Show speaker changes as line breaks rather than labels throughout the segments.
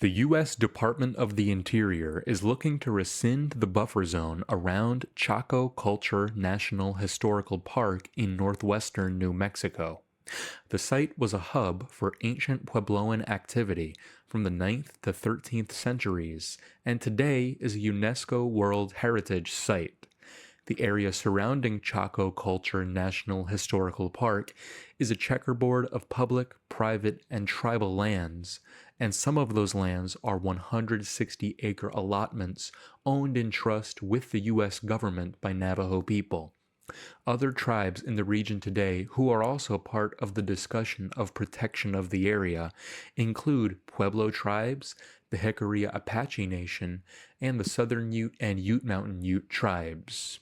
The U.S. Department of the Interior is looking to rescind the buffer zone around Chaco National Historical Park in northwestern New Mexico. The site was a hub for ancient Puebloan activity from the 9th to 13th centuries and today is a UNESCO World Heritage Site. The area surrounding Chaco National Historical Park is a checkerboard of public, private, and tribal lands, and some of those lands are 160-acre allotments owned in trust with the U.S. government by Navajo people. Other tribes in the region today who are also part of the discussion of protection of the area include Pueblo tribes, the Jicarilla Apache Nation, and the Southern Ute and Ute Mountain Ute tribes.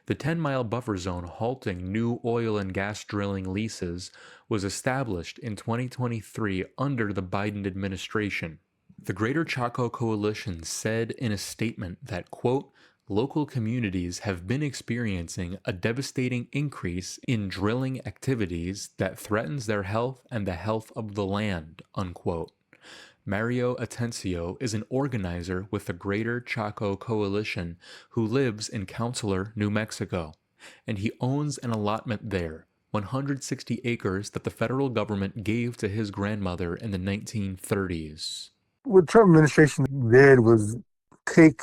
The 10-mile buffer zone halting new oil and gas drilling leases was established in 2023 under the Biden administration. The Greater Chaco Coalition said in a statement that, quote, local communities have been experiencing a devastating increase in drilling activities that threatens their health and the health of the land, unquote. Mario Atencio is an organizer with the Greater Chaco Coalition who lives in Counselor, New Mexico, and he owns an allotment there, 160 acres that the federal government gave to his grandmother in the 1930s.
What Trump administration did was take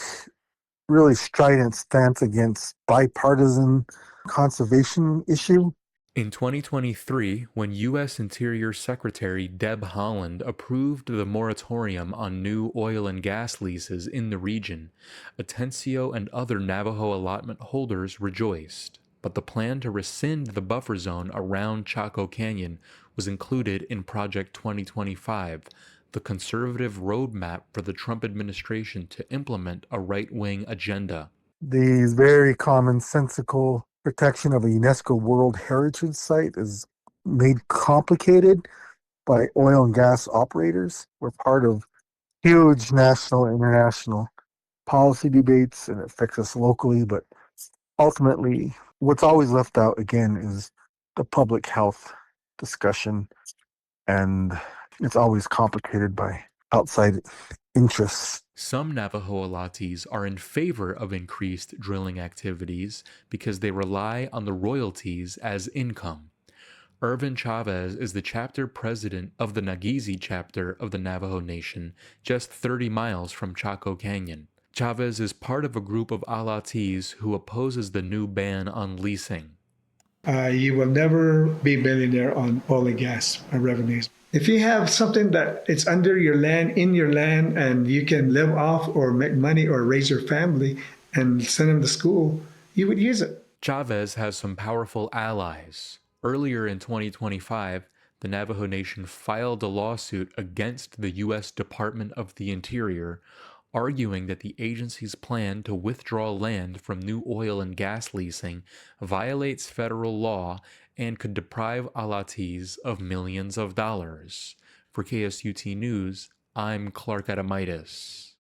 really strident stance against bipartisan conservation issue.
In 2023, when U.S. Interior Secretary Deb Haaland approved the moratorium on new oil and gas leases in the region, Atencio and other Navajo allotment holders rejoiced. But the plan to rescind the buffer zone around Chaco Canyon was included in Project 2025, the conservative roadmap for the Trump administration to implement a right-wing agenda.
The very commonsensical protection of a UNESCO World Heritage Site is made complicated by oil and gas operators. We're part of huge national and international policy debates, and it affects us locally, but ultimately, what's always left out again is the public health discussion, and it's always complicated by outside interests.
Some Navajo allottees are in favor of increased drilling activities because they rely on the royalties as income. Irvin Chavez is the chapter president of the Nageezi chapter of the Navajo Nation, just 30 miles from Chaco Canyon. Chavez is part of a group of allottees who opposes the new ban on leasing.
You will never be millionaire on oil and gas revenues. If you have something that it's under your land, in your land, and you can live off or make money or raise your family and send them to school, you would use it.
Chavez has some powerful allies. Earlier in 2025, the Navajo Nation filed a lawsuit against the U.S. Department of the Interior, arguing that the agency's plan to withdraw land from new oil and gas leasing violates federal law and could deprive allottees of millions of dollars. For KSUT News, I'm Clark Adamitis.